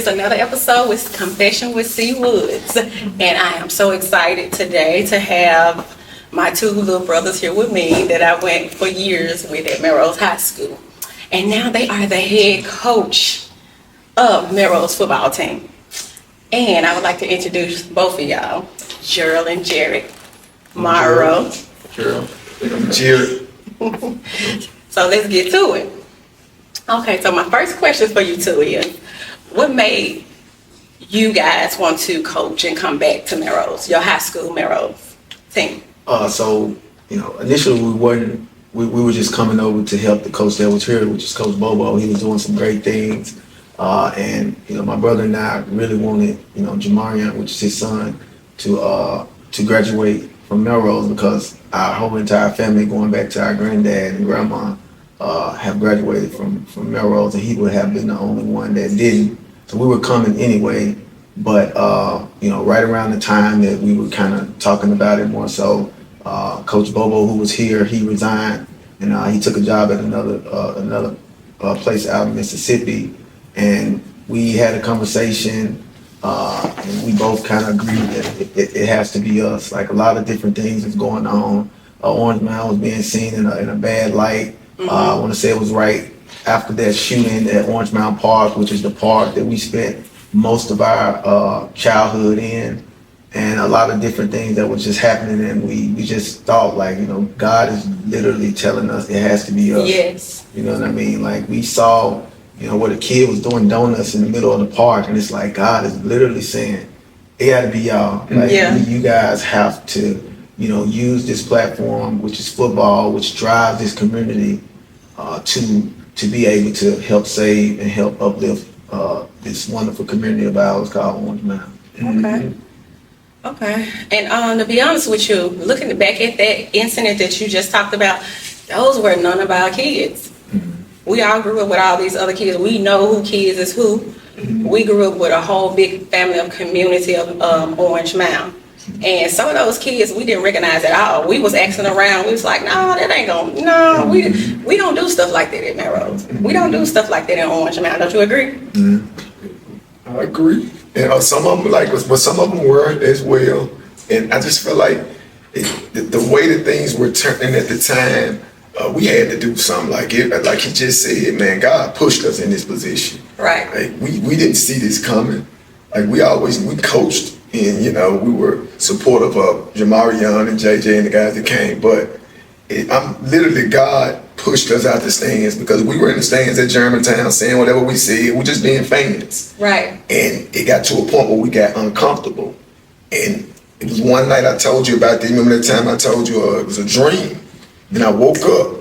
It's another episode with Confession with C. Woods. And I am so excited today to have my two little brothers here with me that I went for years with at Melrose High School. And now they are the head coach of Melrose football team. And I would like to introduce both of y'all, Gerald and Jarrett. Morrow. Gerald. Jarrett. So let's get to it. Okay, so my first question for you two is, what made you guys want to coach and come back to Melrose, your high school Melrose team? Initially we were just coming over to help the coach that was here, which is Coach Bobo. He was doing some great things. My brother and I really wanted, Jamarian, which is his son, to graduate from Melrose because our whole entire family, going back to our granddad and grandma, have graduated from Melrose, and he would have been the only one that didn't. So we were coming anyway, but right around the time that we were kind of talking about it more so, Coach Bobo, who was here, he resigned, and he took a job at another place out in Mississippi, and we had a conversation, and we both kind of agreed that it has to be us. Like, a lot of different things is going on. Orange Mound was being seen in a bad light. I want to say it was right after that shooting at Orange Mound Park, which is the park that we spent most of our childhood in, and a lot of different things that was just happening, and we just thought, God is literally telling us it has to be us. Yes. You know what I mean? Like, we saw, where the kid was doing donuts in the middle of the park, and it's like God is literally saying, it got to be y'all. Like, you guys have to, use this platform, which is football, which drives this community, to be able to help save and help uplift this wonderful community of ours called Orange Mound. Okay. And to be honest with you, looking back at that incident that you just talked about, those were none of our kids. We all grew up with all these other kids. We know who kids is who. We grew up with a whole big family of community of Orange Mound. And some of those kids we didn't recognize at all. We was asking around. We was like, no, that ain't gonna, no, we don't do stuff like that at Melrose. We don't do stuff like that in Orange Mound. Don't you agree? I agree. And some of them, but some of them were as well. And I just feel like the way that things were turning at the time, we had to do something. Like he just said, man, God pushed us in this position. Right. Like, we didn't see this coming. Like, we coached, and we were supportive of Jamarian and JJ and the guys that came. But I'm literally, God pushed us out the stands because we were in the stands at Germantown saying whatever we said. We're just being fans. Right. And it got to a point where we got uncomfortable. And it was one night I told you about this. Remember that time I told you it was a dream? And I woke up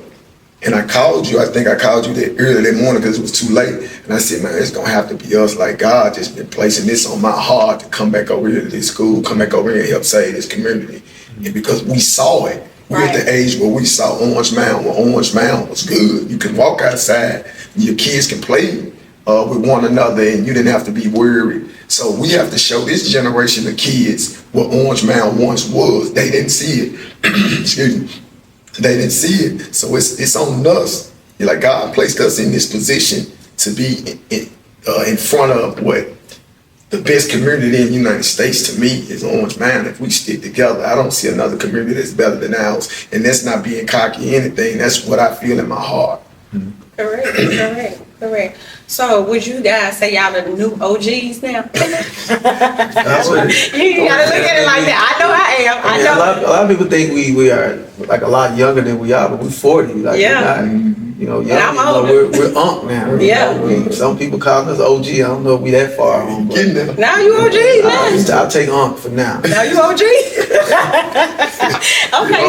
and I called you. I think I called you that early that morning because it was too late. And I said, man, it's going to have to be us. Like, God just been placing this on my heart to come back over here to this school, come back over here and help save this community. And because we saw it, we're at the age where we saw Orange Mound, where Orange Mound was good. You can walk outside and your kids can play with one another and you didn't have to be worried. So we have to show this generation of kids what Orange Mound once was. They didn't see it. Excuse me. They didn't see it. So it's on us. Like, God placed us in this position to be in front of what the best community in the United States to me is Orange Mound. If we stick together, I don't see another community that's better than ours. And that's not being cocky or anything. That's what I feel in my heart. Correct. So would you guys say y'all are the new OGs now? You gotta look at it like that. I know I am. I know. A lot of people think we are like a lot younger than we are, but we're 40. Like, we're not, I'm older. We're unk now. Some people call us OG. I don't know if we that far on. But now you OG, man. I'll take unk for now. Now you OG. Okay,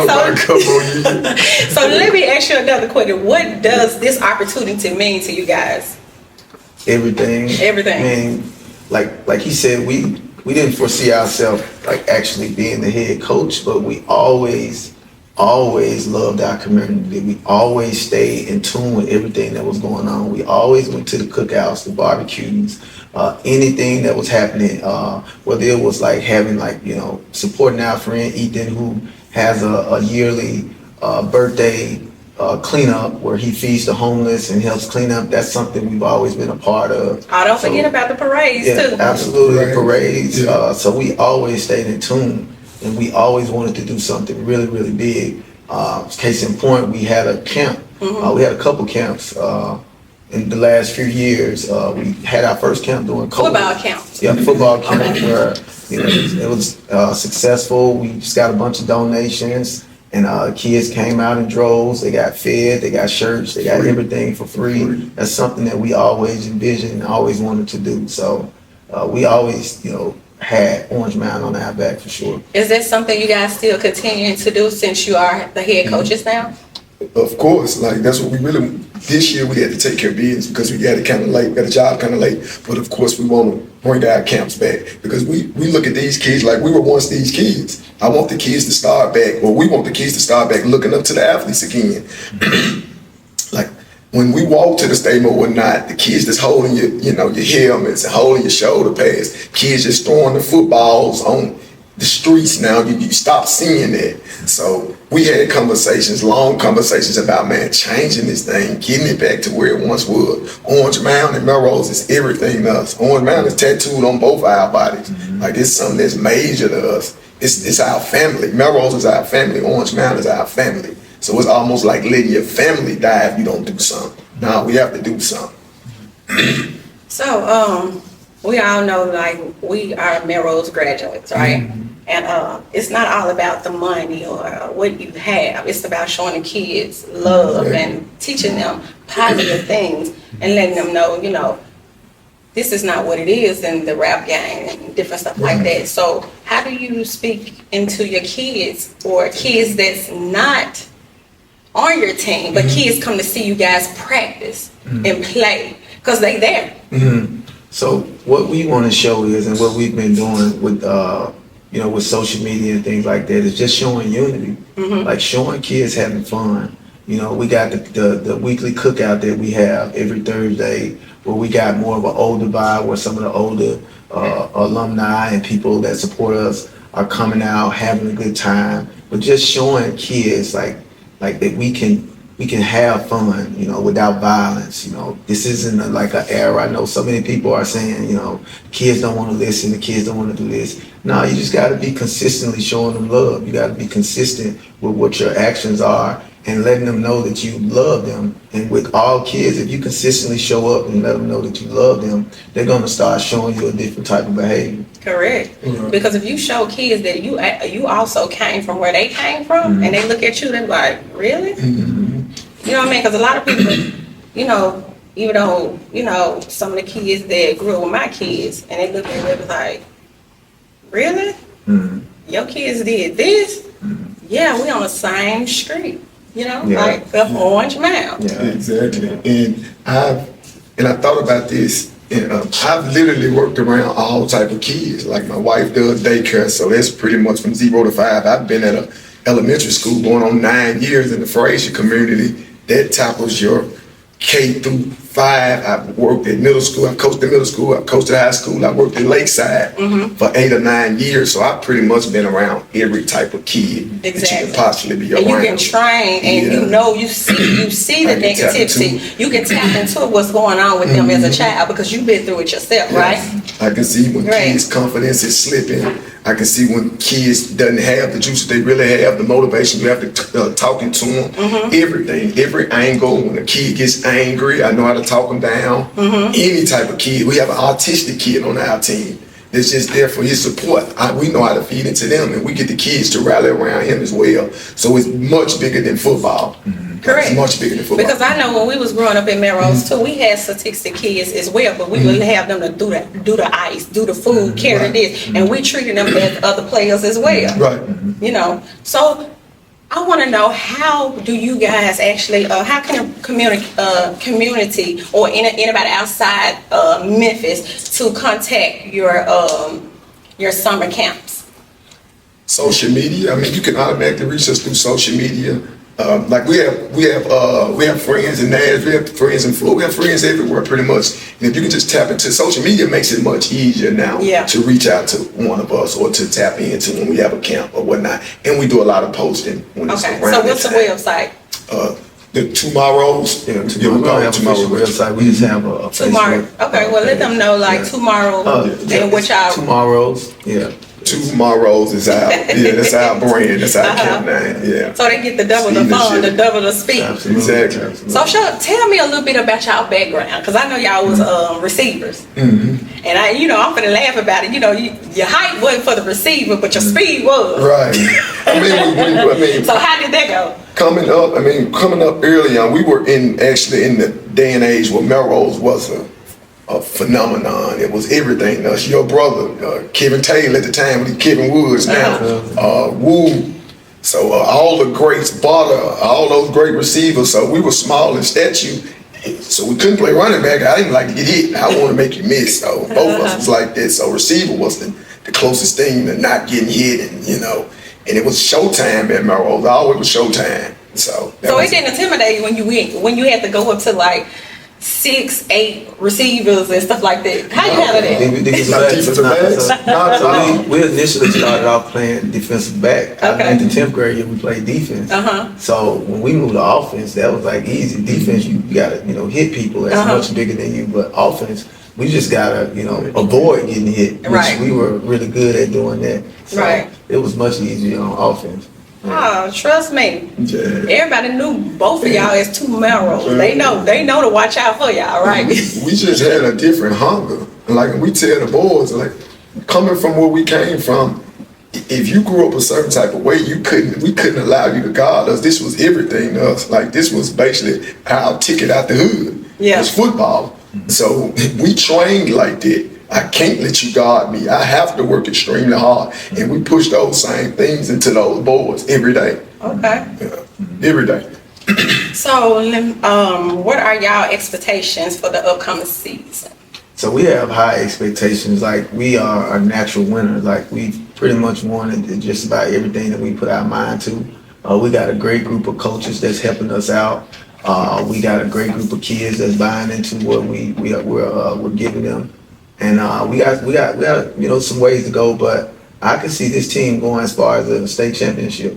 so let me ask you another question. What does this opportunity mean to you guys? Everything. I mean, like he said, we didn't foresee ourselves like actually being the head coach, but we always loved our community. We always stayed in tune with everything that was going on. We always went to the cookouts, the barbecues, anything that was happening, whether it was like having supporting our friend Ethan, who has a yearly birthday cleanup where he feeds the homeless and helps clean up. That's something we've always been a part of. Oh, don't forget about the parades too. Absolutely, Right. parades. Yeah. So we always stayed in tune, and we always wanted to do something really, really big. Case in point, we had a camp. We had a couple camps in the last few years. We had our first camp during COVID. Football camps. Yeah, football camp where it was successful. We just got a bunch of donations, and kids came out in droves. They got fed, they got shirts, they got everything for free. That's something that we always envisioned and always wanted to do. So we always, had Orange Mound on our back for sure. Is that something you guys still continuing to do since you are the head coaches now? Of course, like that's what we really. This year we had to take care of business because we got it kind of late, got a job kind of late. But of course we want to bring our camps back because we look at these kids like we were once these kids. I want the kids to start back, or we want the kids to start back looking up to the athletes again. Like when we walk to the stadium or whatnot, the kids that's holding your helmets and holding your shoulder pads, kids just throwing the footballs on the streets now, you stop seeing that. So we had conversations, long conversations about, man, changing this thing, getting it back to where it once was. Orange Mound and Melrose is everything to us. Orange Mound is tattooed on both our bodies. Like it's something that's major to us. It's our family. Melrose is our family. Orange Mound is our family. So it's almost like letting your family die if you don't do something. Now we have to do something. So, we all know, like, we are Melrose graduates, right? And it's not all about the money or what you have. It's about showing the kids love and teaching them positive things and letting them know, this is not what it is in the rap game and different stuff like that. So how do you speak into your kids or kids that's not on your team, but kids come to see you guys practice and play because they there? So what we want to show is, and what we've been doing with with social media and things like that, is just showing unity, like showing kids having fun. We got the weekly cookout that we have every Thursday, where we got more of an older vibe, where some of the older alumni and people that support us are coming out, having a good time, but just showing kids like that we can have fun, without violence. This isn't like an era. I know so many people are saying, kids don't want to listen, the kids don't want to do this. No, you just got to be consistently showing them love. You got to be consistent with what your actions are and letting them know that you love them. And with all kids, if you consistently show up and let them know that you love them, they're going to start showing you a different type of behavior. Correct. Because if you show kids that you also came from where they came from, and they look at you, they're like, really? You know what I mean? Because a lot of people, even though, some of the kids that grew up with my kids, and they look at me like, really? Your kids did this? Yeah, we on the same street, like the Orange Mound. Yeah, exactly. And I thought about this. And I've literally worked around all type of kids. Like my wife does daycare, so that's pretty much from 0 to 5. I've been at an elementary school going on 9 years in the Fraser community. That tackles your K through 5. I've worked at middle school. I've coached at middle school. I've coached at high school. I worked at Lakeside for 8 or 9 years. So I've pretty much been around every type of kid that you could possibly be around. And you can train, and you see the negativity. You can tap into what's going on with them as a child because you've been through it yourself, right? I can see when kids' confidence is slipping. I can see when kids doesn't have the juice that they really have, the motivation. You have to talking to them, everything, every angle. When a kid gets angry, I know how to talk them down. Any type of kid. We have an autistic kid on our team that's just there for his support. We know how to feed into them, and we get the kids to rally around him as well. So it's much bigger than football. Correct. It's much bigger than football. Because I know when we was growing up in Melrose too, we had statistic kids as well, but we would have them to do the ice, do the food, carry this, and we treated them as other players as well. Right. So I want to know, how do you guys actually, how can a community or anybody outside Memphis to contact your summer camps? Social media. I mean, you can automatically reach us through social media. Like we have friends in Nashville, we have friends in Florida, we have friends everywhere pretty much. And if you can just tap into social media, makes it much easier now to reach out to one of us or to tap into when we have a camp or whatnot. And we do a lot of posting when it's around. So what's the website? The tomorrows. Yeah, we tomorrow. We call don't it have an official website. We just have a Tomorrow. Facebook. Okay, well, let them know, like, tomorrow, and what y'all. Tomorrows. Yeah. Tomorrows is our that's our brand, that's our camp name. Yeah. So they get the double the fun, the double the speed. Absolutely. Exactly. Absolutely. So tell me a little bit about y'all background, because I know y'all was receivers. Mm-hmm. And I'm gonna laugh about it. Your height wasn't for the receiver, but your speed was. Right. I mean, So how did that go? coming up early on, we were actually in the day and age where Melrose was a phenomenon. It was everything. Your brother, Kevin Taylor at the time, Kevin Woods now, Woo. So all the greats, Butter, all those great receivers. So we were small in stature, so we couldn't play running back. I didn't like to get hit. I want to make you miss. So both of us was like that. So receiver was the closest thing to not getting hit, and it was showtime at Melrose. Always was showtime. So it didn't intimidate you when you had to go up to like 6, 8 receivers and stuff like that. How you handle that? We initially started off playing defensive back. Okay. In the 10th grade year, we played defense. So when we moved to offense, that was like easy. Defense, you gotta hit people that's much bigger than you. But offense, we just gotta avoid getting hit, which we were really good at doing that. So it was much easier on offense. Oh, trust me. Yeah. Everybody knew both of y'all as two Melrose. They know to watch out for y'all, right? We just had a different hunger. Like we tell the boys, like coming from where we came from, if you grew up a certain type of way, we couldn't allow you to guard us. This was everything to us. Like this was basically our ticket out the hood. Yeah. It was football. So we trained like that. I can't let you guard me. I have to work extremely hard. And we push those same things into those boys every day. Okay. Yeah. Every day. So, what are y'all expectations for the upcoming season? So we have high expectations. Like we are a natural winner. Like we pretty much wanted just about everything that we put our mind to. We got a great group of coaches that's helping us out. We got a great group of kids that's buying into what we're giving them. And we got some ways to go, but I can see this team going as far as a state championship.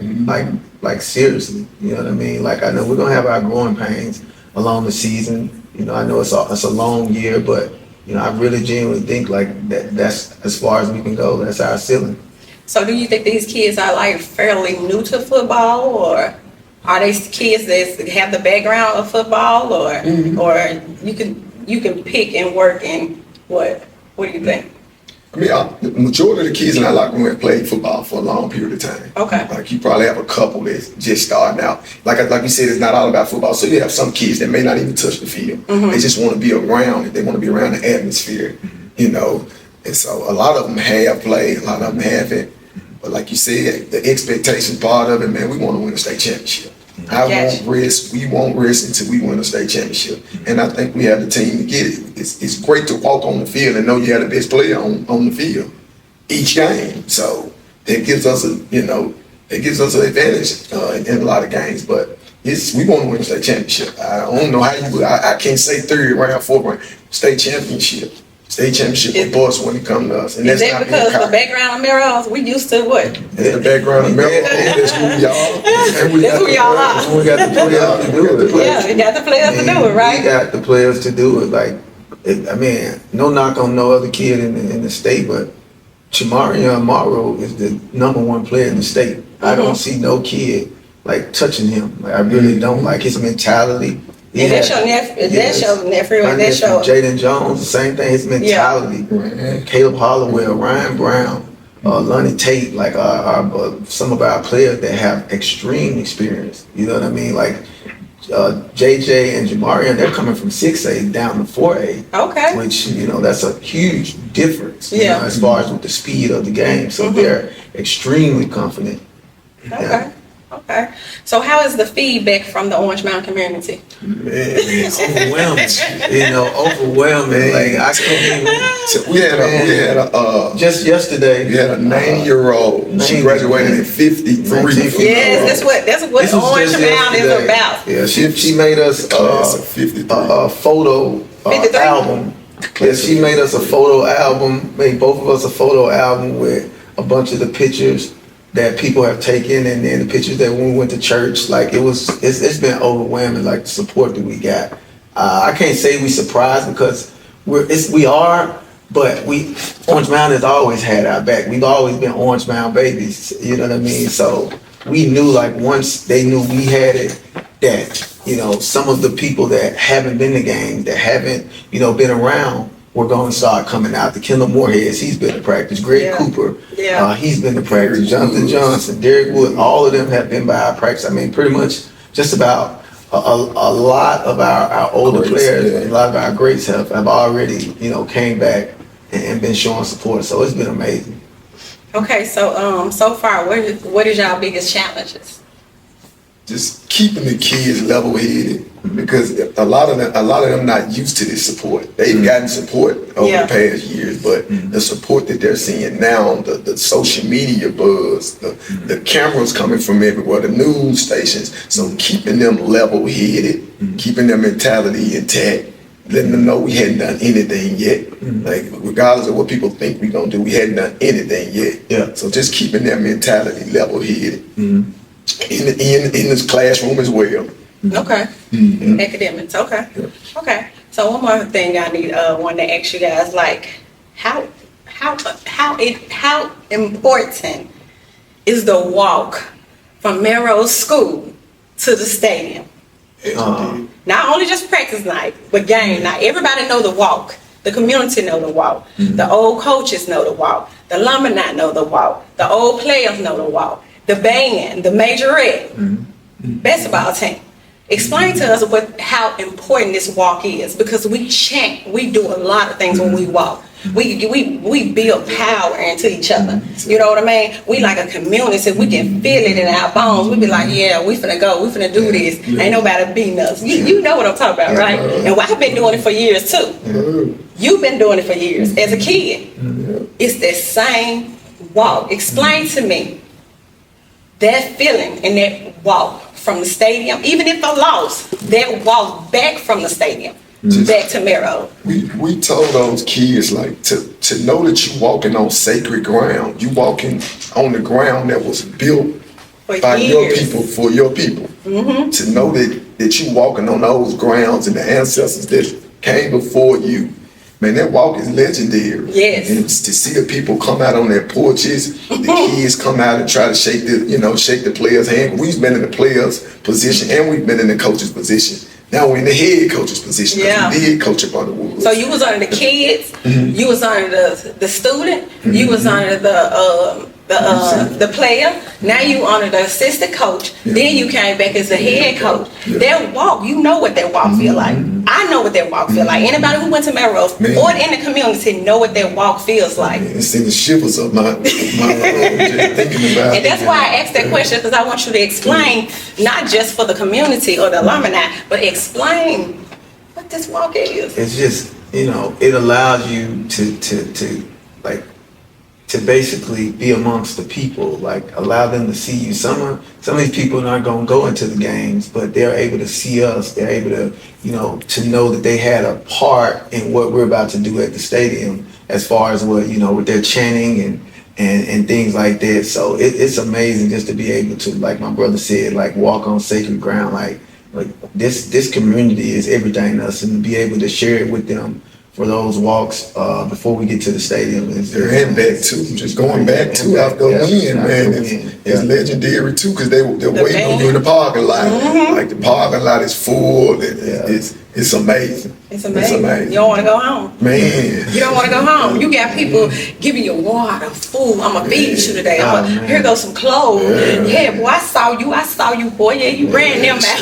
Like seriously, you know what I mean? Like I know we're gonna have our growing pains along the season. I know it's a long year, but I really genuinely think like that's as far as we can go. That's our ceiling. So do you think these kids are like fairly new to football, or are they kids that have the background of football, or you can pick and work and what? What do you think? I mean, the majority of the kids in our locker room have played football for a long period of time. Okay. Like you probably have a couple that's just starting out. Like you said, it's not all about football. So you have some kids that may not even touch the field. They just want to be around it. They want to be around the atmosphere, And so a lot of them have played, a lot of them haven't. But like you said, the expectation part of it, man, we want to win a state championship. We won't rest until we win a state championship. And I think we have the team to get it. It's great to walk on the field and know you have the best player on the field each game. So it gives us an advantage in a lot of games. But we want to win a state championship. I don't know how I can't say third round, fourth round, state championship. State championship with boys when it comes to us. And is that because the background of Melrose? We used to what? The background of Melrose, that's who we are. That's who y'all are. We got the players to do it. Yeah, we got the players to do it, right? We got the players to do it. Like, no knock on no other kid in the state, but Morrow is the #1 player in the state. I don't see no kid like touching him. Like I really don't. Like his mentality. And that's your nephew. That's your nephew. And that's your Jaden Jones. The same thing. His mentality. Yeah. Caleb Hollowell, Ryan Brown, Lonnie Tate. Like some of our players that have extreme experience. You know what I mean? Like JJ and Jamarian, they're coming from 6A down to 4A. Okay. Which that's a huge difference. As far as with the speed of the game. So they're extremely confident. Okay. Yeah. Okay. So how is the feedback from the Orange Mound community? Man, overwhelming. Overwhelming. Like I couldn't even. We had a just yesterday. We had a 9-year-old. She graduated at 53. Yes, that's what Orange Mound is about. Yeah, she made us a photo album. Yeah, she made us a photo album. Made both of us a photo album with a bunch of the pictures that people have taken, and then the pictures that when we went to church, like it's been overwhelming, like the support that we got. I can't say we surprised because we are, but Orange Mound has always had our back. We've always been Orange Mound babies, you know what I mean? So we knew, like, once they knew we had it, that, you know, some of the people that haven't been to games, that haven't, you know, been around, were going to start coming out. The Kendall Moorheads, he's been to practice. Greg Cooper, he's been to practice. Jonathan Johnson, Derek Wood, all of them have been by our practice. I mean, pretty much just about a lot of our older players, and a lot of our greats have already, you know, came back and been showing support. So it's been amazing. Okay, so so far, what is y'all biggest challenges? Just keeping the kids level-headed, because a lot of them not used to this support. They've gotten support over the past years, but the support that they're seeing now, the social media buzz, the cameras coming from everywhere, the news stations. So keeping them level-headed, keeping their mentality intact, letting them know we hadn't done anything yet. Like, regardless of what people think we're gonna do, we hadn't done anything yet. Yeah. So just keeping their mentality level-headed. In this classroom as well. Okay. Academics. Okay. Yeah. Okay. So one more thing I wanted to ask you guys, like, how important is the walk from Melrose School to the stadium? Not only just practice night, but game night. Everybody know the walk. The community know the walk. The old coaches know the walk. The alumni know the walk. The old players know the walk. The band, the majorette, basketball team. Explain to us how important this walk is, because we chant, we do a lot of things when we walk. We build power into each other. You know what I mean? We like a community. We can feel it in our bones. We be like, yeah, we finna go. We finna do this. Ain't nobody beating us. You know what I'm talking about, right? And I've been doing it for years too. You've been doing it for years. As a kid, it's the same walk. Explain to me that feeling and that walk from the stadium, even if I lost, that walk back from the stadium, back to Morrow. We told those kids, like, to know that you walking on sacred ground. You walking on the ground that was built by your people, for your people. To know that you walking on those grounds and the ancestors that came before you. Man, that walk is legendary. Yes. And to see the people come out on their porches, the kids come out and try to shake the player's hand. We've been in the player's position and we've been in the coach's position. Now we're in the head coach's position. Yeah. We did coach up on the Woods. So you was under the kids, you was under the student, you was under the player. Now you under the assistant coach. Then you came back as the head coach. That walk, you know what that walk feel like. I know what that walk feel like. Anybody who went to Melrose or in the community know what that walk feels like. It's in the shivers of my room just thinking about it. And that's why I asked that question, because I want you to explain, not just for the community or the alumni, but explain what this walk is. It's just, you know, it allows you to basically be amongst the people, like allow them to see you. Some of these people are not going to go into the games, but they're able to see us. They're able to, you know, to know that they had a part in what we're about to do at the stadium, as far as what, you know, with their chanting and things like that. So it's amazing just to be able to, like my brother said, like walk on sacred ground. Like this community is everything to us, and to be able to share it with them for those walks before we get to the stadium. And back too, just going back to after a win, man. It's legendary too, because they're waiting on you in the parking lot. Like, the parking lot is full. It's amazing. It's amazing. You don't want to go home. Man. You don't want to go home. You got people giving you water, food. I'm going to feed you today. Here goes some clothes. Yeah, boy, I saw you, boy. Yeah, you ran them out.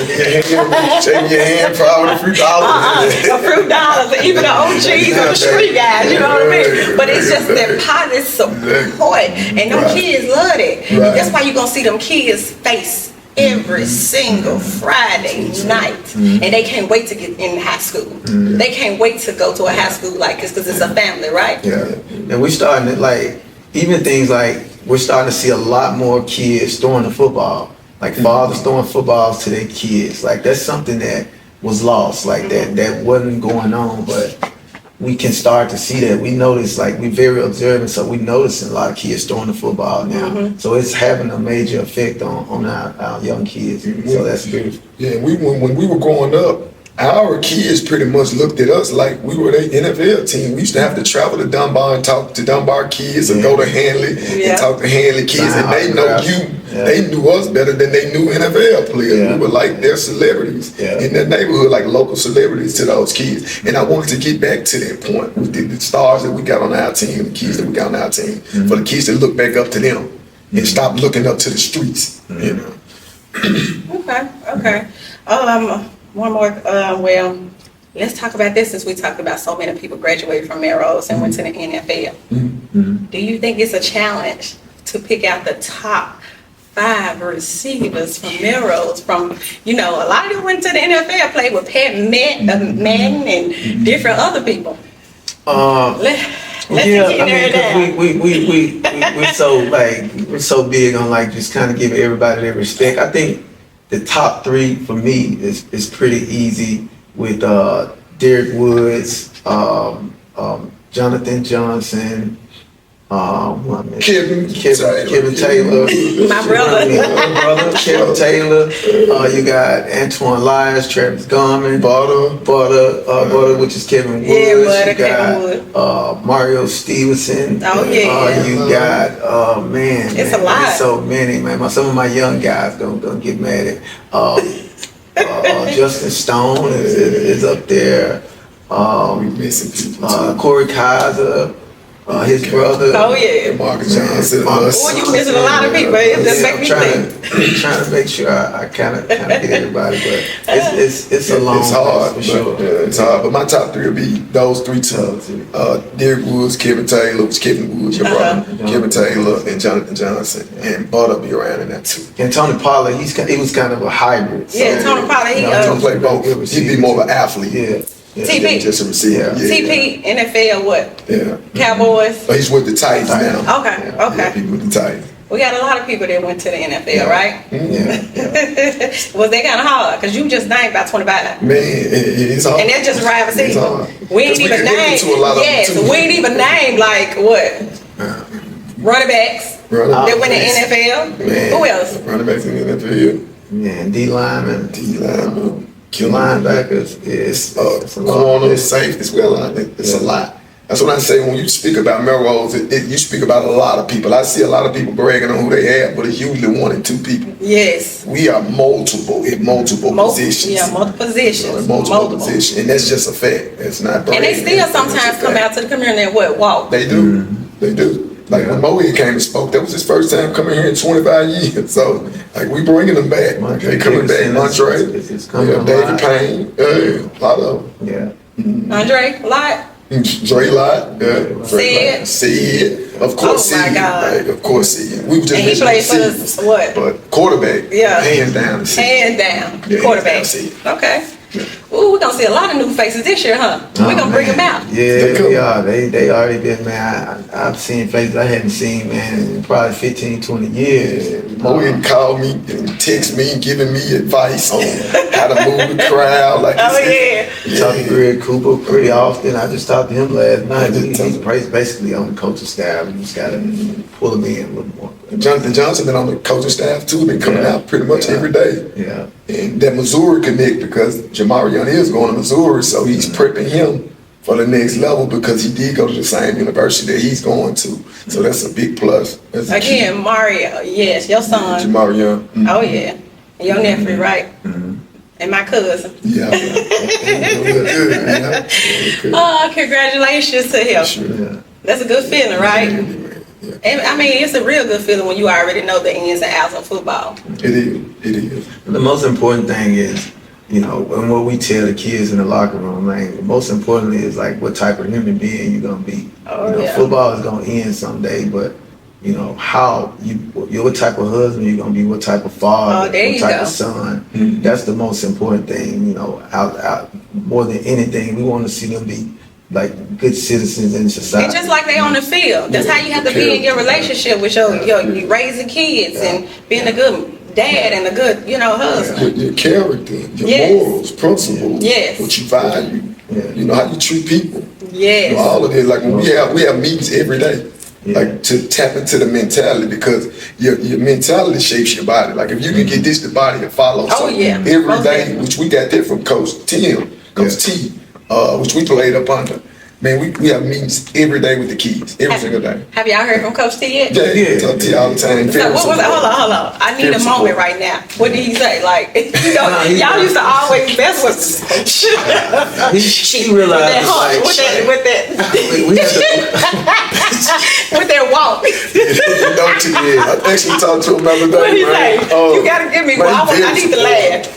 Shaking your hand, probably a few dollars. A few dollars, even the OGs or the street guys, you know what I mean? But it's just that positive support. And them kids love it. Right. That's why you're going to see them kids' face every single Friday night, and they can't wait to get in high school. They can't wait to go to a high school like this, because it's a family, right? Yeah. And we're starting to, like, even things like, we're starting to see a lot more kids throwing the football, like fathers throwing footballs to their kids. Like, that's something that was lost, like that wasn't going on. But we can start to see that. We notice, like, we're very observant, so we noticing a lot of kids throwing the football now. So it's having a major effect on our young kids. So that's beautiful. Yeah, when we were growing up, our kids pretty much looked at us like we were their NFL team. We used to have to travel to Dunbar and talk to Dunbar kids, or go to Hanley and talk to Hanley kids, and they know you. They knew us better than they knew NFL players. We were like their celebrities in their neighborhood, like local celebrities to those kids. And I wanted to get back to that point with the stars that we got on our team, the kids that we got on our team, for the kids to look back up to them and stop looking up to the streets. You know. Okay. One more. Well, let's talk about this since we talked about so many people graduated from Melrose and went to the NFL. Do you think it's a challenge to pick out the top 5 receivers from Melrose? From, a lot of them went to the NFL, played with Pat Madden and different other people. We're so big on like just kind of giving everybody their respect. I think the top 3 for me is pretty easy with Derek Woods, Jonathan Johnson, Kevin Taylor, my brother, Kevin Taylor. You got Antoine Lyons, Travis Garman, Butter, which is Kevin Woods. You got Mario Stevenson. You got it's a lot. It's so many, man. Some of my young guys don't get mad at. Justin Stone is up there. Corey Kaiser. His brother. Marcus Johnson. You missing a lot of people. It just make me think. Trying to make sure I kind of get everybody, but it's a long. It's hard for sure. It's hard. But my top 3 will be those 3 too. Derek Woods, Kevin Taylor, which Kevin Woods, your brother, Kevin Taylor, and Jonathan Johnson, and Butter be around in that too. And Tony Pollard, he was kind of a hybrid. Tony Pollard, he play both. He'd be more of an athlete. TP. Just a receiver. TP, NFL, what? Cowboys? But he's with the Titans now. Okay. He's with the Titans. We got a lot of people that went to the NFL, right? Was they kind of hard? Because you just named about 25. Man, it's hard. And that's just right receiver. We ain't even named. We ain't even named like what? Running backs. That went to NFL. Man. Who else? Running backs in the NFL. Yeah, D lineman. Linebackers is corner, safeties. It's a lot. That's what I say when you speak about Melrose. You speak about a lot of people. I see a lot of people bragging on who they have, but it's usually 1 and 2 people. Yes. We are multiple positions. Yeah, multiple positions. Multiple positions, and that's just a fact. It's not bragging. And they still sometimes come out to the community and walk. They do. They do. Like when Moe came and spoke, that was his first time coming here in 25 years. So, like, we bringing them back. They coming back. Andre, David Payne, a lot of them. Andre, a lot. Dre Lott, Sid, of course. Oh my God. Like, of course, Sid. We just and he played for us, what? But quarterback, hands down. Hands down, quarterback. Okay. Ooh, we're gonna see a lot of new faces this year, huh? We're gonna bring them out. Yeah, they are. They already been, man. I've seen faces I hadn't seen, man, in probably 15, 20 years. Moe called me and text me, giving me advice on how to move the crowd. Like, talking to Greg Cooper pretty often. I just talked to him last night. He's basically on the coaching staff. You just gotta pull him in a little more. Jonathan Johnson been on the coaching staff too. Been coming out pretty much every day. Yeah. And that Missouri connect, because Jamarion is going to Missouri, so he's prepping him for the next level because he did go to the same university that he's going to. So that's a big plus. Again, Mario, yes, your son. Jamarion. Oh yeah, and your nephew, right? And my cousin. Oh, congratulations to him. Sure. That's a good feeling, right? And I mean, it's a real good feeling when you already know the ins and outs of football. It is. The most important thing is, and what we tell the kids in the locker room, man, most importantly is like what type of human being you're gonna be. Football is gonna end someday, but what type of husband you're gonna be, what type of father, what type of son. That's the most important thing. Out more than anything, we want to see them be like good citizens in society. And just like they on the field, that's how you have to be in your relationship with your raising kids and being a good dad and a good, husband. With your character, your morals, principles, what you value, how you treat people. Yes. All of it. Like when we have meetings every day. Like to tap into the mentality, because your mentality shapes your body. Like if you can get this the body to follow every day, which we got that from Coach T, which we played up under. Man, we have meetings every day with the kids, every single day. Have y'all heard from Coach T yet? Yeah, talk to you all the time. So what was it? Hold on. I need a moment right now. What did he say? Like, y'all used to always mess with he realized with that walk. I actually talked to him the other day. What did he say? You gotta give me one. I need to laugh.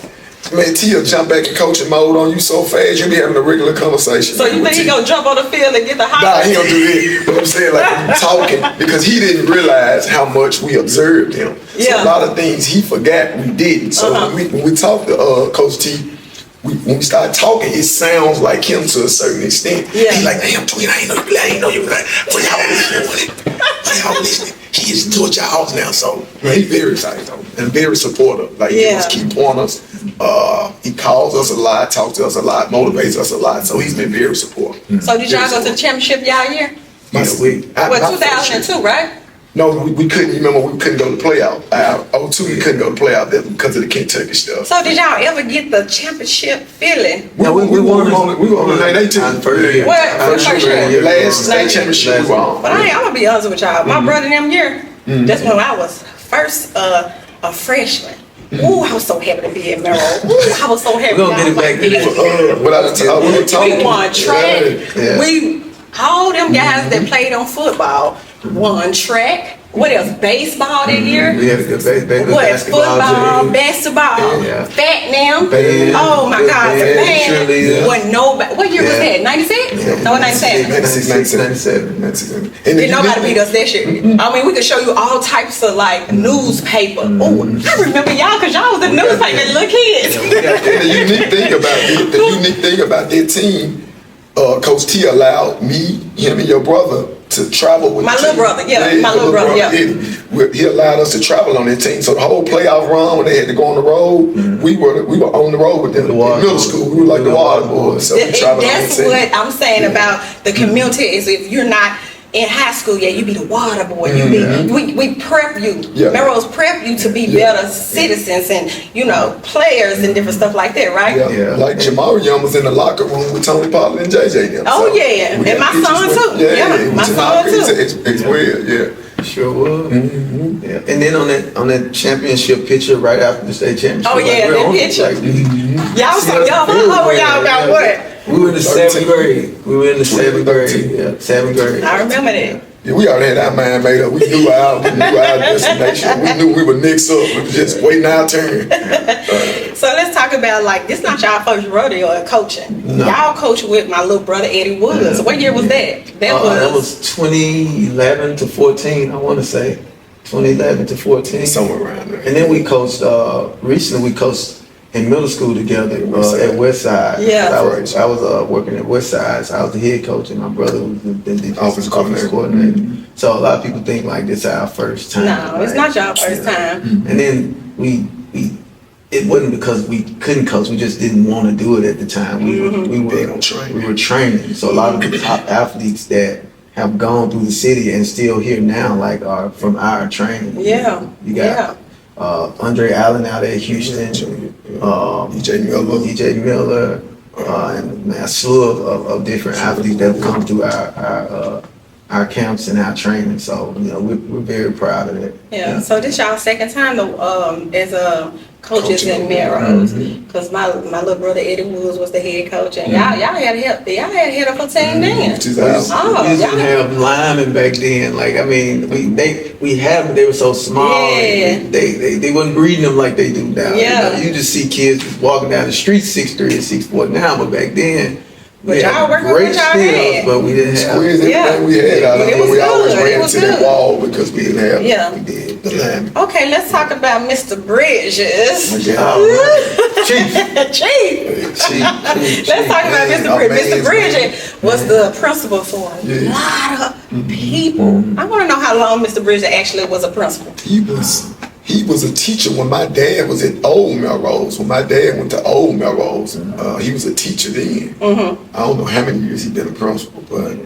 Man, Tia jump back in coaching mode on you so fast, you be having a regular conversation. So you think he gonna jump on the field and get the hot? Nah, he don't do that. But I'm saying, like, talking, because he didn't realize how much we observed him. So a lot of things he forgot we didn't. So when we talked to Coach T, when we started talking, it sounds like him to a certain extent. Yeah. He's like, damn, Twin, I ain't know you was like, why y'all listening? He is towards your house now, so man, he's very excited though, and very supportive. Like he just keep on us. He calls us a lot, talks to us a lot, motivates us a lot. So he's been very supportive. So did y'all go to the championship y'all year? Yeah, 2002, right? No, we couldn't. Remember, we couldn't go to playoff. 2002, we couldn't go to playoff because of the Kentucky stuff. So did y'all ever get the championship feeling? We won on the 918. First year, last state championship we were on. But I'm gonna be honest with y'all. My brother them year, that's when I was first a freshman. Ooh, I was so happy to be at Melrose. Ooh, I was so happy. We're gonna get it back. We won track. All them guys that played on football won track. What else? Baseball that year. We had a good baseball. What? Football, basketball, fat now. Oh my God, the band. Wasn't nobody. What year was that? 96? No, 97. 97. Did nobody beat us that year? I mean, we could show you all types of like newspaper. Oh, I remember y'all because y'all was the newspaper as little kids. The unique thing about that team. Coach T allowed me, him, and your brother to travel with my little brother. He allowed us to travel on that team. So the whole playoff run, when they had to go on the road, we were on the road with them. In middle school, we were like the water boys. So that's what I'm saying about the community. Is if you're not in high school, you be the water boy. You be we prep you. Melrose prep you to be better citizens and players and different stuff like that, right? Like Jamari Young was in the locker room with Tony Pollard and JJ. And my son too. My son too. It's weird. Sure was. And then on that championship picture right after the state championship. Oh yeah, that picture. Y'all so young. How old y'all about what? We were in the 7th grade. Seventh grade. I remember that. Yeah, we already had our mind made up. We knew our destination. We knew we were next up. We were just waiting our turn. So let's talk about this. Not y'all first rodeo at coaching. No. Y'all coach with my little brother Eddie Woods. What year was that? That was 2011 to 14. I want to say 2011 to 14. Somewhere around there. And then we coached. Recently, we coached in middle school together at Westside. Yeah, I was working at Westside. So I was the head coach, and my brother was the offensive coordinator. So a lot of people think like this is our first time. No, it's not y'all first time. And then we it wasn't because we couldn't coach. We just didn't want to do it at the time. We were training. So a lot of the top athletes that have gone through the city and still here now, are from our training. Yeah. You got. Andre Allen out at Houston, EJ Miller, and a slew of different athletes that have come through our camps and our training. So we're very proud of it. Yeah. So this y'all second time as a coaches in Melrose, because my little brother Eddie Woods was the head coach, and y'all had help. Y'all had head up a team then. We didn't have linemen back then. We had them. They were so small. Yeah. They wasn't breeding them like they do now. Yeah. You just see kids walking down the street 6'3" and 6'4" now, but back then. But y'all working with y'all had. But we didn't have. Everything we had out of it. We always ran into that wall because we didn't have. Yeah. We did the line. Okay, let's talk about Mr. Bridges. Chief. Let's talk about Mr. Bridges. Mr. Bridges was the principal for a lot of people. I want to know how long Mr. Bridges actually was a principal. He was he was a teacher when my dad was at Old Melrose. When my dad went to Old Melrose, he was a teacher then. I don't know how many years he been a principal, but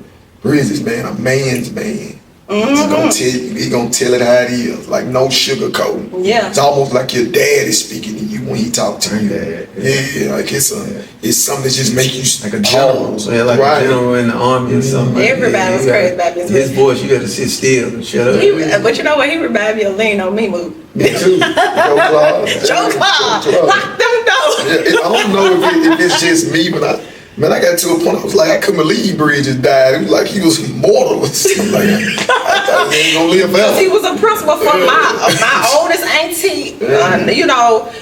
Bridges is, man, a man's man. He's gonna tell you, he gonna tell it how it is, like no sugarcoating. Yeah. It's almost like your dad is speaking to you when he talk to you. Yeah, like it's something that just make you like a general. So like a general in the army or something. Everybody was crazy about this. His voice, you got to sit still and shut up. But you know what? He remind me of Lean on Me move. Me too. Joe Claude, lock them doors. Yeah, I don't know if it's just me, but I got to a point I was like, I couldn't believe Bridges died. It was like he was immortal. Like, I thought he ain't gonna live forever. He was a principal for my oldest auntie. You know,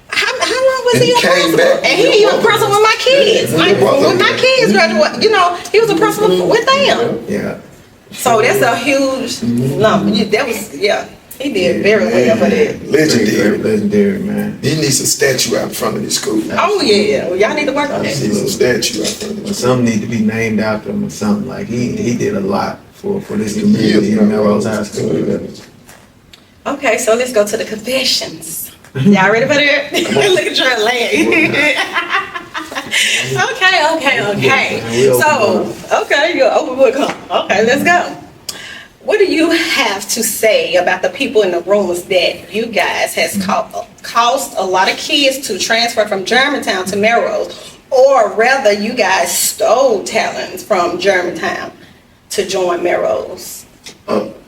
how long was he a principal? And he was a principal with my kids. When my kids graduated, you know, he was a principal with them. Yeah. So that's a huge number. That was, he did very well for that. Legendary, man. He needs a statue out in front of his school. Oh yeah, well, y'all need to work on that. He needs a statue out in front of his school. Some need to be named after him or something. Like he did a lot for this community in Melrose High School. Okay, so let's go to the confessions. Y'all ready for that? Look at your leg. Okay. So, you're open book, huh? Okay, let's go. What do you have to say about the people in the rooms that you guys has caused a lot of kids to transfer from Germantown to Melrose, or rather you guys stole talents from Germantown to join Melrose?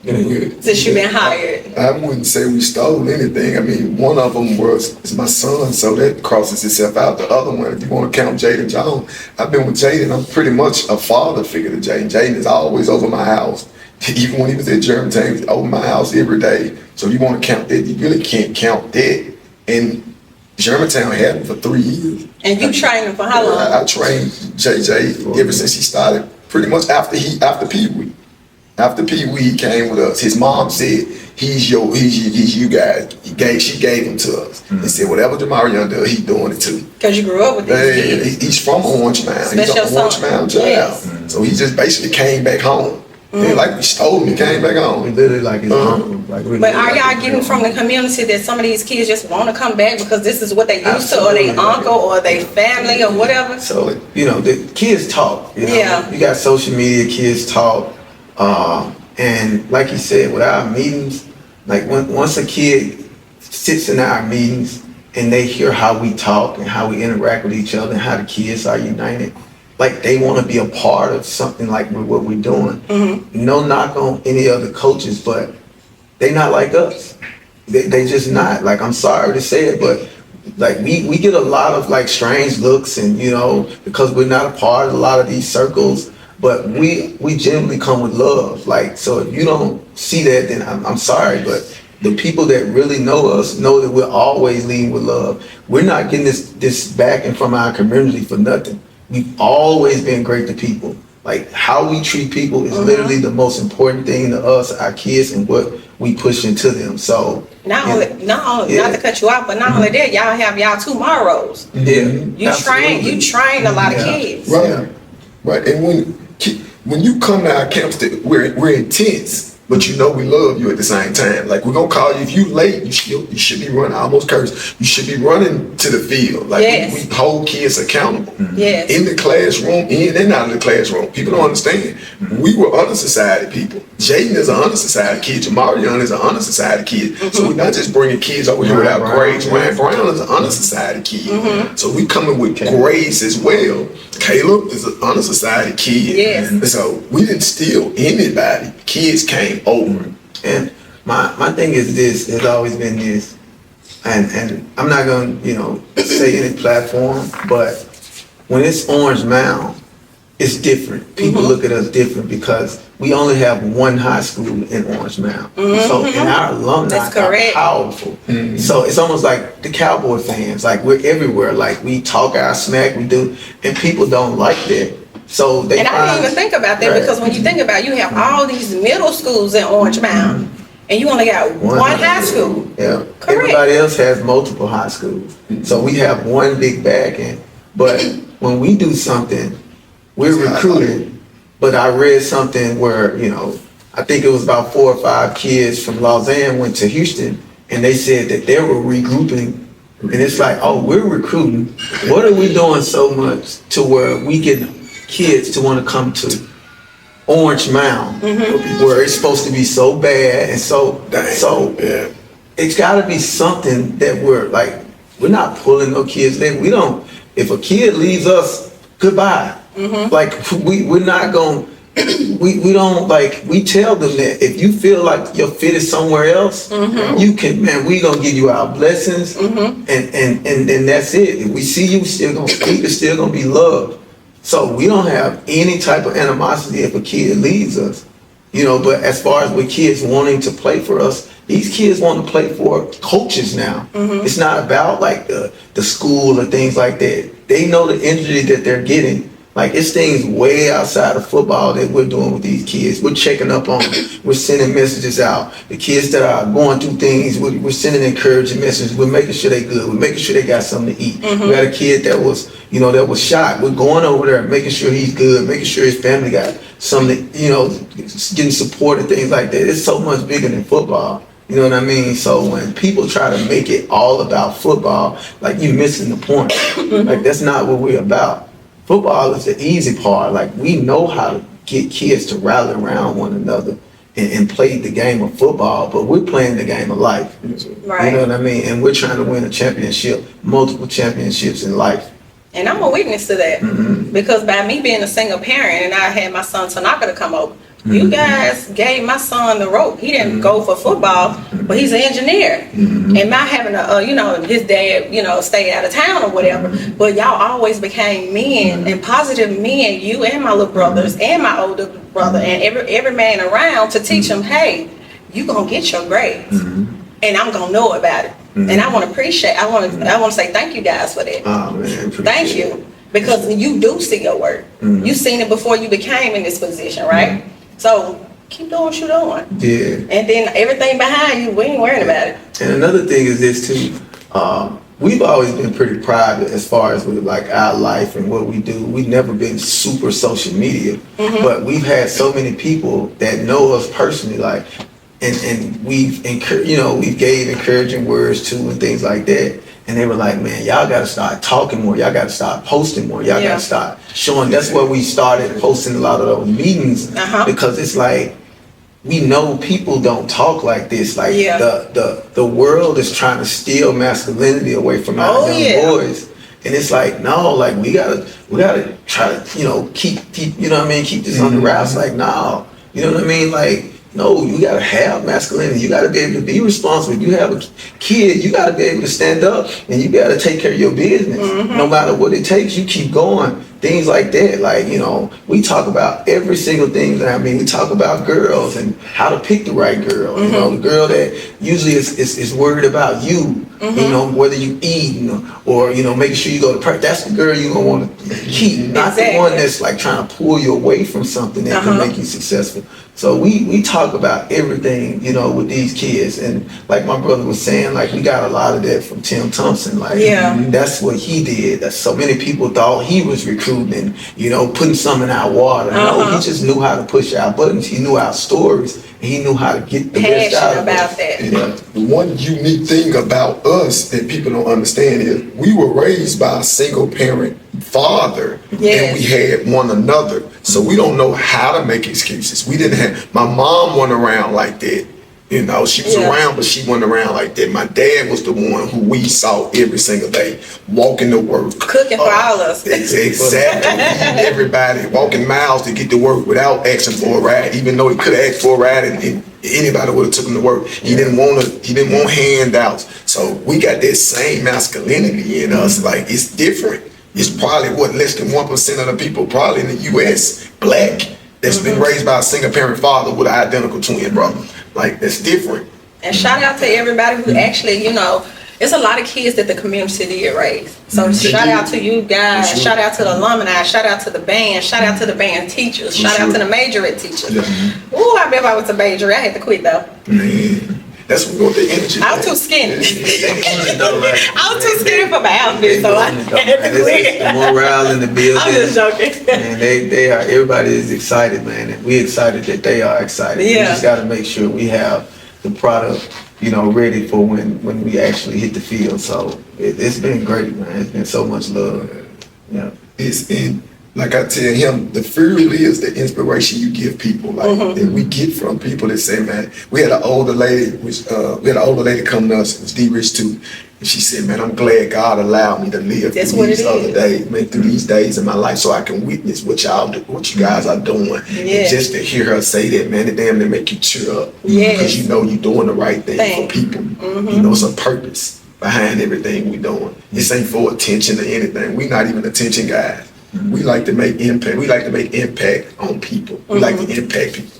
Since you've been hired. I wouldn't say we stole anything. I mean, one of them is my son, so that crosses itself out. The other one, if you want to count Jaden Jones, I've been with Jaden. I'm pretty much a father figure to Jaden. Jaden is always over my house. Even when he was at Germantown, he was over my house every day. So if you want to count that, you really can't count that. And Germantown had him for 3 years. And you trained him for how long? I trained JJ ever since he started, pretty much after Pee Wee. After Pee Wee, he came with us. His mom said, he's you guys. She gave him to us. And said, whatever Jamarion does, he's doing it too. Because you grew up with these kids. He's from Orange Mound. He's an Orange Mound child. Yes. So he just basically came back home. Like we stole him, he came back home. He literally like his uncle. Like really but are y'all getting from the community that some of these kids just want to come back because this is what they used to, or their uncle, or their family, or whatever? So, you know, the kids talk. You know? Yeah. You got social media, kids talk. And like you said, with our meetings, like once a kid sits in our meetings and they hear how we talk and how we interact with each other and how the kids are united, like they want to be a part of something like what we're doing. No knock on any other coaches, but they not like us. They just not. Like, I'm sorry to say it, but like we get a lot of like strange looks, and you know, because we're not a part of a lot of these circles. But we generally come with love. Like, so if you don't see that, then I'm sorry, but the people that really know us know that we're always leading with love. We're not getting this backing from our community for nothing. We've always been great to people. Like, how we treat people is literally the most important thing to us, our kids, and what we push into them. So not only not to cut you off, but not only that, y'all have y'all 2 Morrows. Yeah, you train a lot of kids. Right. And when you come to our camps, we're intense, but you know we love you at the same time. Like, we're gonna call you if you late. You should be running. I almost cursed. You should be running to the field. Like, we hold kids accountable. Yes. In the classroom, in and out of the classroom. People don't understand. We were honor society people. Jaden is an honor society kid. Jamarion is an honor society kid. So we're not just bringing kids over here without grades. Ryan Brown is an honor society kid. So we coming with grades as well. Caleb is an honor society kid. Yes. So we didn't steal anybody. Kids came over. And my thing is this, has always been this, and I'm not gonna, you know, say any platform, but when it's Orange Mound, it's different. People look at us different because we only have one high school in Orange Mound. So, and our alumni are powerful. So it's almost like the Cowboy fans, like we're everywhere. Like, we talk our smack, we do, and people don't like that. So they I didn't even think about that, because when you think about it, you have all these middle schools in Orange Mound, and you only got one high school. Yeah. Everybody else has multiple high schools. So we have one big bag in. But when we do something, we're recruited. But I read something where, you know, I think it was about 4 or 5 kids from Lausanne went to Houston, and they said that they were regrouping. And it's like, oh, we're recruiting. What are we doing so much to where we get kids to want to come to Orange Mound, where it's supposed to be so bad and so yeah. It's got to be something that we're not pulling no kids. We don't. If a kid leaves us, goodbye. Like we're not going. We don't we tell them that if you feel like your fit is somewhere else, you can, man, we gonna give you our blessings, and then that's it. If we see you, still gonna speak, it's still gonna be loved. So we don't have any type of animosity if a kid leaves us, but as far as with kids wanting to play for us, these kids want to play for coaches now. It's not about the school or things like that. They know the injury that they're getting. It's things way outside of football that we're doing with these kids. We're checking up on them. We're sending messages out. The kids that are going through things, we're sending encouraging messages. We're making sure they're good. We're making sure they got something to eat. We got a kid that was, that was shot. We're going over there, making sure he's good, making sure his family got something, getting support and things like that. It's so much bigger than football. You know what I mean? So when people try to make it all about football, you're missing the point. That's not what we're about. Football is the easy part. We know how to get kids to rally around one another and play the game of football, but we're playing the game of life. Right. You know what I mean? And we're trying to win a championship, multiple championships in life. And I'm a witness to that because by me being a single parent and I had my son Tanaka to come over, you guys gave my son the rope. He didn't go for football, but he's an engineer. And not having his dad, stay out of town or whatever. But y'all always became men and positive men, you and my little brothers and my older brother and every man around to teach him, hey, you gonna get your grades. And I'm gonna know about it. And I want to say thank you guys for that. Oh man, thank you. Because you do see your work. You seen it before you became in this position, right? So keep doing what you're doing. Yeah. And then everything behind you, we ain't worrying about it. And another thing is this too. We've always been pretty private as far as with our life and what we do. We've never been super social media, but we've had so many people that know us personally, and we've we've gave encouraging words to and things like that. And they were like, man, y'all got to start talking more. Y'all got to start posting more. Y'all got to start showing. That's where we started posting a lot of those meetings because it's we know people don't talk like this. The world is trying to steal masculinity away from our young boys. And it's no, we gotta try to, keep keep this on the wraps. No, you know what I mean? No, you gotta have masculinity. You gotta be able to be responsible. If you have a kid, you gotta be able to stand up and you gotta take care of your business. No matter what it takes, you keep going. Things like that. We talk about every single thing. We talk about girls and how to pick the right girl. The girl that usually is worried about you. Whether you eating or making sure you go to practice. That's the girl you're gonna want to keep, not the one that's trying to pull you away from something that can make you successful. So we talk about everything, with these kids. And like my brother was saying, we got a lot of that from Tim Thompson. That's what he did. That so many people thought he was recruiting and, putting some in our water. No, he just knew how to push our buttons. He knew our stories. And he knew how to get the best out of us. The one unique thing about us that people don't understand is we were raised by a single parent father and we had one another. So we don't know how to make excuses. We didn't have, my mom went around like that. She was around, but she wasn't around like that. My dad was the one who we saw every single day, walking to work. Cooking for all of us. Exactly. Everybody walking miles to get to work without asking for a ride, even though he could have asked for a ride and anybody would have took him to work. He didn't want handouts. So we got that same masculinity in us. It's different. It's probably less than 1% of the people probably in the US, black, that's been raised by a single parent father with an identical twin brother. That's different. And shout out to everybody who actually, it's a lot of kids that the community did raise. So shout out to you guys, shout out to the alumni, shout out to the band, shout out to the band teachers, shout out to the majorette teachers. Ooh, I remember I was a majorette. I had to quit though. That's what we want the energy. I was too skinny. I was too skinny for my outfit, so I had to quit. The morale in the building. I'm just joking. And they are, everybody is excited, man. And we're excited that they are excited. We just got to make sure we have the product, ready for when we actually hit the field. So it's been great, man. It's been so much love. Yeah. It's in, like I tell him, the fuel is the inspiration you give people. Like that we get from people that say, man, we had an older lady, come to us, it was D-Rich too. And she said, man, I'm glad God allowed me to live through these other days, man, through these days in my life so I can witness what y'all do, what you guys are doing. And just to hear her say that, man, it damn near make you cheer up. Because you know you're doing the right thing for people. It's a purpose behind everything we're doing. This ain't for attention or anything. We're not even attention guys. We like to make impact. We like to make impact on people. We like to impact people.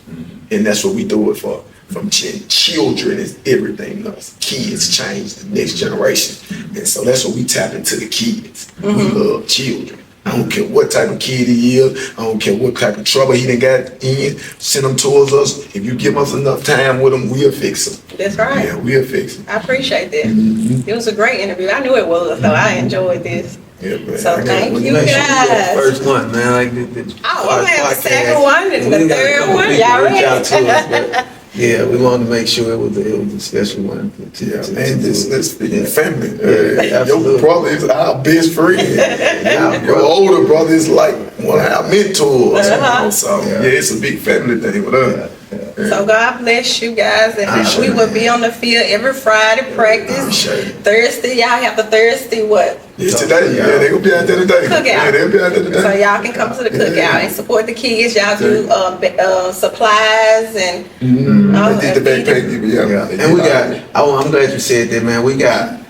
And that's what we do it for. From children is everything. Kids change the next generation. And so that's what we tap into the kids. We love children. I don't care what type of kid he is. I don't care what type of trouble he done got in. Send them towards us. If you give us enough time with them, we'll fix them. That's right. Yeah, we'll fix them. I appreciate that. It was a great interview. I knew it was, so I enjoyed this. Yeah, man. So thank you Make sure we get guys. the first one, man. Like the I'm gonna have the podcast. second one and the third one. Y'all ready? Yeah, we wanted to make sure it was a special one. Man, let's speak family. Yeah, Your brother is our best friend. Your older brother is like one of our mentors. So it's a big family thing with us. So God bless you guys, and we will be on the field every Friday practice. Thursday, y'all have the Thursday what? It's today. Yeah, they gonna be out there today. Cookout. Yeah, they'll be out there today. So y'all can come to the cookout and support the kids. Y'all do supplies and They did the backpack. Yeah. And we got. I'm glad you said that, man. We got.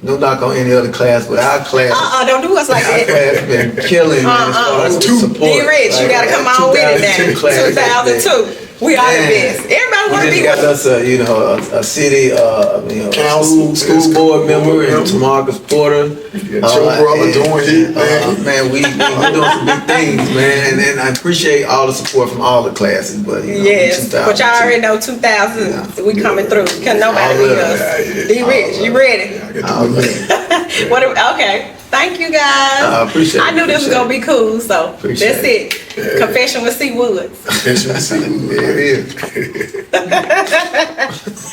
No knock on any other class, but our class. Don't do us like Our that. class been killing, man. As far as the support. D-Rich, you gotta come on with it now. 2002. We are the best. Everybody want to We be just got us a city, Council, school board member, and Tamarcus Porter. Your brother doing it, man. Man, we doing some big things, man, and I appreciate all the support from all the classes. But yes, but y'all already know 2000. We coming through. Can nobody beat us. D-Rich, you ready? Okay. Thank you guys. I appreciate it. I knew this was gonna be cool, so Appreciate that's it. Confession with C. Woods. Confession with C. Woods. It is.